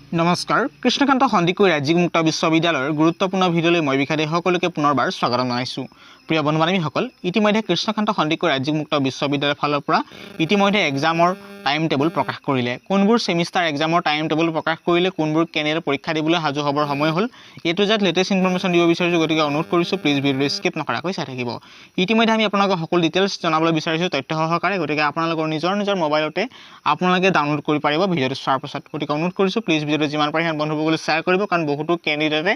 নমস্কাৰ কৃষ্ণকান্ত সন্দিকৈ ৰাজ্যিক মুক্ত বিশ্ববিদ্যালয়ৰ গুৰুত্বপূৰ্ণ ভিডিঅ'লৈ মই বিখাদে সকলোকে পুনৰবাৰ স্বাগতম জনাইছোঁ। প্ৰিয় বন্ধু বান্ধৱীসকল, ইতিমধ্যে কৃষ্ণকান্ত সন্দিকৈ ৰাজ্যিক মুক্ত বিশ্ববিদ্যালয়ৰ ফালৰ পৰা ইতিমধ্যে এক্সামৰ টাইম টেবুল প্ৰকাশ কৰিলে। কোনবোৰ সেমিষ্টাৰ এক্সামৰ টাইম টেবুল প্ৰকাশ কৰিলে, কোনবোৰ কেনেৰে পৰীক্ষা দিবলৈ সাজু হ'বৰ সময় হ'ল, এইটো যাত লেটেষ্ট ইনফৰমেশ্যন দিব বিচাৰিছোঁ। গতিকে অনুৰোধ কৰিছোঁ প্লিজ ভিডিঅ'টো স্কিপ নকৰাকৈ চাই থাকিব। ইতিমধ্যে আমি আপোনালোকক সকলো ডিটেইলছ জনাবলৈ বিচাৰিছোঁ তথ্য সহকাৰে। গতিকে আপোনালোকৰ নিজৰ মোবাইলতে আপোনালোকে ডাউনলোড কৰি পাৰিব ভিডিঅ'টো চোৱাৰ পাছত। গতিকে অনুৰোধ কৰিছোঁ প্লিজ ভিডিঅ'টো যিমান পাৰে সিমান বন্ধুসকললৈ শ্বেয়াৰ কৰিব, কাৰণ বহুতো কেণ্ডিডেটে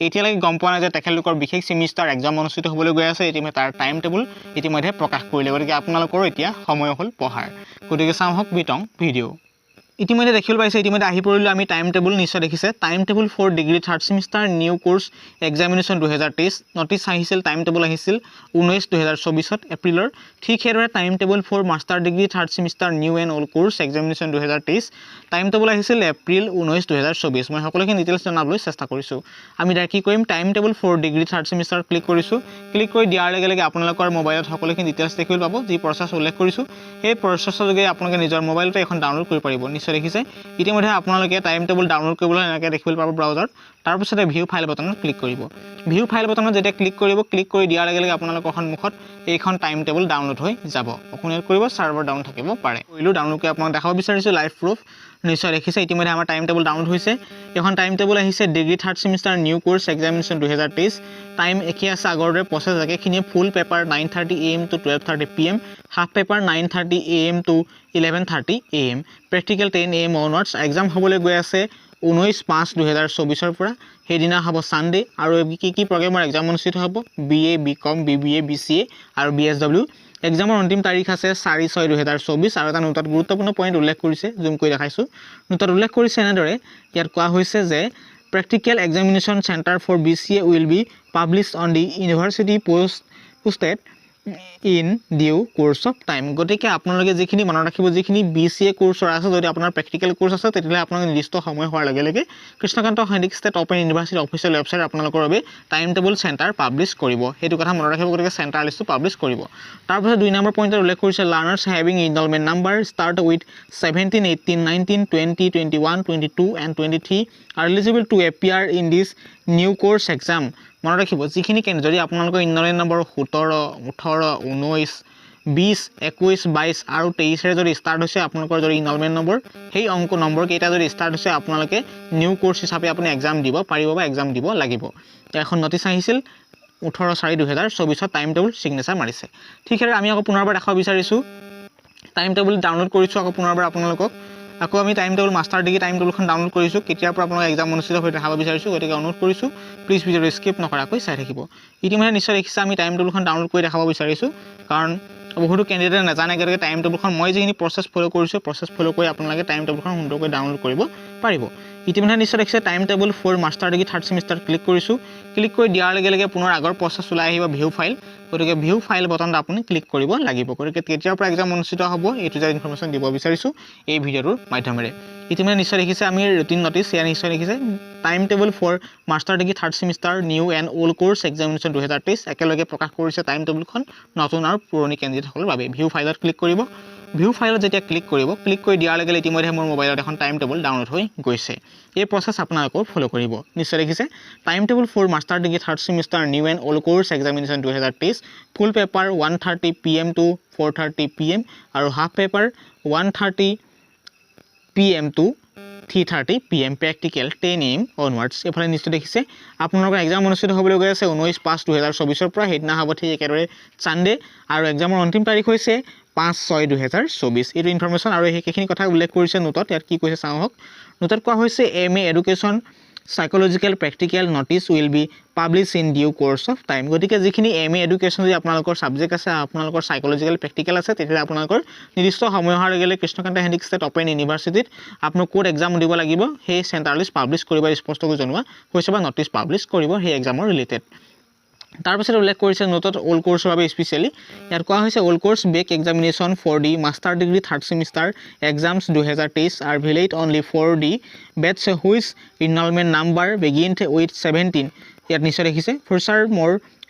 এতিয়ালৈকে গম পোৱা নাই যে তেখেতলোকৰ বিশেষ সেমিষ্টাৰ এক্সাম অনুষ্ঠিত হ'বলৈ গৈ আছে। ইতিমধ্যে তাৰ টাইম টেবুল ইতিমধ্যে প্ৰকাশ কৰিলে। গতিকে আপোনালোকৰ এতিয়া সময় হ'ল পঢ়াৰ। গতিকে চাওঁ হওক বিতং ভিডিঅ'। ইতিমধ্যে দেখিবলৈ পাইছে, ইতিমধ্যে আহি পৰিলোঁ আমি টাইম টেবুল। নিশ্চয় দেখিছে time table for degree third semester new course examination 2023 notice আহিছিল, টাইম টেবুল আহিছিল 19/2024 এপ্ৰিলৰ। ঠিক সেইদৰে time table for master degree third semester new and old course examination 2023 time table আহিছিল এপ্ৰিল 19, 2024। মই সকলোখিনি ডিটেইলছ জনাবলৈ চেষ্টা কৰিছোঁ। আমি ডাইৰেক্ট কি কৰিম, time table for degree third semester click কৰিছোঁ। ক্লিক কৰি দিয়াৰ লগে লগে আপোনালোকৰ মোবাইলত সকলোখিনি ডিটেইলছ দেখিবলৈ পাব। যি প্ৰচেছ উল্লেখ কৰিছোঁ সেই প্ৰচেছৰ যোগে আপোনালোকে নিজৰ মোবাইলতে এখন ডাউনলোড কৰিব পাৰিব। নিশ্চয় দেখিছে ইতিমধ্যে আপোনালোকে টাইম টেবুল ডাউনলোড কৰিবলৈ এনেকৈ দেখিবলৈ পাব ব্ৰাউজাৰত। তাৰপিছতে ভিউ ফাইল বটনত ক্লিক কৰিব। ভিউ ফাইল বটনত যেতিয়া ক্লিক কৰিব, ক্লিক কৰি দিয়াৰ লগে লগে আপোনালোকৰ সন্মুখত এইখন টাইম টেবুল ডাউনলোড হৈ যাব। আপুনি কৰিব চাৰ্ভাৰ ডাউন থাকিব পাৰে। কৰিলোঁ ডাউনলোড কৰি আপোনাক দেখাব বিচাৰিছোঁ লাইভ প্ৰুফ। নিশ্চয় দেখিছে ইতিমধ্যে আমাৰ টাইম টেবুল ডাউনলোড হৈছে। এখন টাইম টেবুল আহিছে degree third semester new course examination 2023। Time একেই আছে আগৰ দৰে, প্ৰচেছ একেখিনিয়ে। Full paper 9:30 AM to 12:30 PM, half paper 9:30 AM to 11:30 AM, practical 10 AM onwards. Exam হ'বলৈ গৈ আছে 19/5/2024 পৰা। সেইদিনা হ'ব ছানডে। আৰু কি প্ৰগ্ৰেমৰ এক্সাম অনুষ্ঠিত হ'ব, BA, BCom, BBA, BCA আৰু BSW। এক্সামৰ অন্তিম তাৰিখ আছে 4/6/2024। আৰু এটা নোটত গুৰুত্বপূৰ্ণ পইণ্ট উল্লেখ কৰিছে, জুম কৰি দেখাইছোঁ। নোটত উল্লেখ কৰিছে এনেদৰে, ইয়াত কোৱা হৈছে যে practical examination centre for BCA will be published on the university posted in due course of time. গতিকে আপোনালোকে যিখিনি মনত ৰাখিব, যিখিনি BCA কোৰ্ছৰ আছে, যদি আপোনাৰ প্ৰেক্টিকেল কোৰ্ছ আছে তেতিয়াহ'লে আপোনালোকে নিৰ্দিষ্ট সময় হোৱাৰ লগে লগে Krishnakanta Sandikai state open university official website আপোনালোকৰ বাবে টাইম টেবুল চেণ্টাৰ পাব্লিছ কৰিব। সেইটো কথা মনত ৰাখিব। গতিকে চেণ্টাৰ লিষ্টটো পাব্লিছ কৰিব। তাৰপিছত 2 নম্বৰ পইণ্টত উল্লেখ কৰিছে learners having enrolment number start with 17, 18, 19, 20, 21, 22 and 23 are eligible to appear in this new course exam। মনত ৰাখিব যিখিনি যদি আপোনালোকৰ ইনৰলমেণ্ট নম্বৰ 17, 18, 19, 20, 21, 22 আৰু 23 যদি ষ্টাৰ্ট হৈছে আপোনালোকৰ যদি ইনৰলমেণ্ট নম্বৰ, সেই অংক নম্বৰকেইটা যদি ষ্টাৰ্ট হৈছে আপোনালোকে নিউ কোৰ্ছ হিচাপে আপুনি এক্সাম দিব পাৰিব বা এক্সাম দিব লাগিব। এখন নটিছ আহিছিল 18/4/2024 টাইম টেবুল ছিগনেচাৰ মাৰিছে। ঠিক সেইদৰে আমি আকৌ পুনৰবাৰ দেখাব বিচাৰিছোঁ টাইম টেবুল ডাউনলোড কৰিছোঁ। আকৌ পুনৰবাৰ আপোনালোকক আকৌ আমি time table master degree time টেবুলখন ডাউনলোড কৰিছোঁ। কেতিয়াৰ পৰা আপোনালোকে এক্সাম অনুষ্ঠিত হৈ দেখাব বিচাৰিছোঁ। গতিকে অনুৰোধ কৰিছোঁ প্লিজ ভিডিঅ'টো স্কিপ নকৰাকৈ চাই থাকিব। ইতিমধ্যে নিশ্চয় দেখিছে আমি টাইম টেবুলখন ডাউনলোড কৰি দেখাব বিচাৰিছোঁ, কাৰণ বহুতো কেণ্ডিডেটে নাজানে। গতিকে টাইম টেবুলখন মই যিখিনি প্ৰচেছ ফ'ল' কৰিছোঁ, প্ৰচেছ ফ'ল' কৰি আপোনালোকে টাইম টেবুলখন সুন্দৰকৈ ডাউনলোড কৰিব পাৰিব। ইতিমধ্যে নিশ্চয় দেখিছে time table for master degree third semester click কৰিছোঁ। ক্লিক কৰি দিয়াৰ লগে লগে পুনৰ আগৰ প্ৰচেছ ওলাই আহিব ভিউ ফাইল। গতিকে ভিউ ফাইল বটনত আপুনি ক্লিক কৰিব লাগিব। গতিকে কেতিয়াৰ পৰা এক্সাম অনুষ্ঠিত হ'ব এইটো যে ইনফৰমেশ্যন দিব বিচাৰিছোঁ এই ভিডিঅ'টোৰ মাধ্যমেৰে। ইতিমধ্যে নিশ্চয় দেখিছে আমি ৰুটিন নটিছ, ইয়াৰ নিশ্চয় দেখিছে time table for master degree third semester new and old course examination 2023 একেলগে প্ৰকাশ কৰিছে টাইম টেবুলখন নতুন আৰু পুৰণি কেণ্ডিডেটসকলৰ বাবে। ভিউ ফাইলত ক্লিক কৰিব। ভিউ ফাইলত যেতিয়া ক্লিক কৰিব, ক্লিক কৰি দিয়াৰ লগে লগে ইতিমধ্যে মোৰ মোবাইলত এখন টাইম টেবুল ডাউনলোড হৈ গৈছে। এই প্ৰচেছ আপোনালোকেও ফ'ল' কৰিব। নিশ্চয় দেখিছে time table for master degree third semester new and old course examination 2023 full paper 1:30 PM to 4:30 PM আৰু half paper 1:30 PM to 3:30 PM, practical 10 AM onwards. এইফালে নিশ্চয় দেখিছে আপোনালোকৰ এক্সাম অনুষ্ঠিত হ'বলৈ গৈ আছে 19/5/2024 পৰা। সেইদিনা হ'ব ঠিক একেদৰে ছানডে। আৰু এক্সামৰ অন্তিম তাৰিখ হৈছে 5/6/2024। এইটো ইনফৰমেশ্যন আৰু সেইখিনি কথা উল্লেখ কৰিছে নোটত। ইয়াত কি কৈছে চাওঁ হওক। নোটত কোৱা হৈছে MA education psychological practical notice will be publish in due course of time. গতিকে যিখিনি MA এডুকেশ্যন যদি আপোনালোকৰ ছাবজেক্ট আছে, আপোনালোকৰ সাইকোলজিকেল প্ৰেক্টিকেল আছে, তেতিয়াহ'লে আপোনালোকৰ নিৰ্দিষ্ট সময় হোৱাৰ লগে লগে কৃষ্ণকান্ত সন্দিকৈ ষ্টেট অপেন ইউনিভাৰ্চিটিত আপোনাক ক'ত এক্সাম দিব লাগিব সেই চেণ্টাৰ লিষ্ট পাব্লিছ কৰিব স্পষ্টকৈ জনোৱা হৈছে বা নটিছ পাব্লিছ কৰিব সেই এক্সামৰ ৰিলেটেড। তাৰপিছত উল্লেখ কৰিছে নোটত অল্ড কোৰ্ছৰ বাবে স্পেচিয়েলি। ইয়াত কোৱা হৈছে old course back examination for the master degree third semester exams 2023 are valid only for the batch which enrolment number begin with 17। ইয়াত নিশ্চয় দেখিছে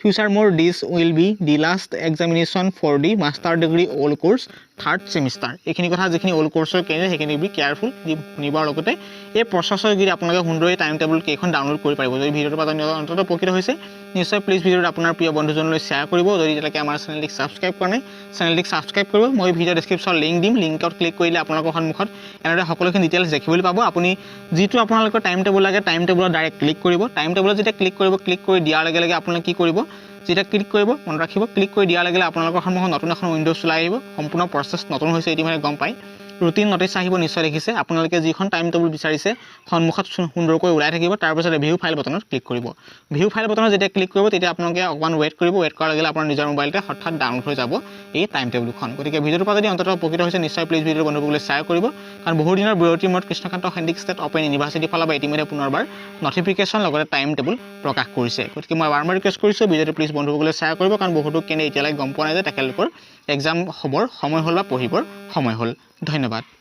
furthermore this will be the last examination for the master degree old course third semester এইখিনি কথা যিখিনি old কোৰ্ছৰ কেনে সেইখিনি B careful শুনিবৰ লগতে এই প্ৰচেছৰ যদি আপোনালোকে সুন্দৰভাৱে টাইম টেবুল কেইখন ডাউনলোড কৰি পাৰিব যদি ভিডিঅ'টো পাই অন্তত উপকৃত হৈছে নিশ্চয় প্লিজ ভিডিঅ'টো আপোনাৰ প্ৰিয় বন্ধুজনলৈ শ্বেয়াৰ কৰিব যদি এতিয়ালৈকে আমাৰ চেনেলটিক ছাবস্ক্ৰাইব কৰা নাই চেনেলটিক ছাবস্ক্ৰাইব কৰিব মই ভিডিঅ' ডেছক্ৰিপশ্যন লিংক দিম লিংকত ক্লিক কৰিলে আপোনালোকৰ সন্মুখত এনেদৰে সকলোখিনি ডিটেইলছ দেখিবলৈ পাব আপুনি যিটো আপোনালোকৰ টাইম টেবুল লাগে টাইম টেবুলত ডাইৰেক্ট ক্লিক কৰিব টাইম টেবুলত যেতিয়া ক্লিক কৰি দিয়াৰ লগে লগে আপোনালোকে কি কৰিব যেতিয়া ক্লিক কৰিব মনত ৰাখিব ক্লিক কৰি দিয়াৰ লগে লগে আপোনালোকৰ সন্মুখত নতুন এখন উইণ্ডোজ ওলাই আহিব সম্পূৰ্ণ প্ৰচেছ নতুন হৈছে ইতিমধ্যে গম পায় ৰুটিন নটিছ আহিব নিশ্চয় দেখিছে আপোনালোকে যিখন টাইম টেবুল বিচাৰিছে সন্মুখত সুন্দৰকৈ ওলাই থাকিব তাৰপিছত ভিউ ফাইল বটনত ক্লিক কৰিব ভিউ ফাইল বটনত যেতিয়া ক্লিক কৰিব তেতিয়া আপোনালোকে অকমান ৱেইট কৰিব ৱেইট কৰাৰ লগে আপোনাৰ নিজৰ মোবাইলতে হঠাৎ ডাউনলোড হৈ যাব এই টাইম টেবুলখন গতিকে ভিডিঅ'টোৰ পৰা যদি অন্তত উপকৃত হৈছে নিশ্চয় প্লিজ ভিডিঅ'টো বন্ধুসকলে শ্বেয়াৰ কৰিব কাৰণ বহু দিনৰ বিৰতিৰ মূৰত কৃষ্ণকান্ত সন্দিক ষ্টেট অপেন ইউনিভাৰ্চিটি ফালৰ পৰা ইতিমধ্যে পুনৰবাৰ নটিফিকেশ্যন লগতে টাইম টেবুল প্ৰকাশ কৰিছে গতিকে মই বাৰম্বাৰ ৰিকুৱেষ্ট কৰিছোঁ ভিডিঅ'টো প্লিজ বন্ধুসকলে শ্বেয়াৰ কৰিব কাৰণ বহুতো কেনে এতিয়ালৈকে গম পোৱা নাই যে তেখেতলোকৰ এক্সাম হ'বৰ সময় হ'ল বা পঢ়িবৰ সময় হ'ল ধন্যবাদ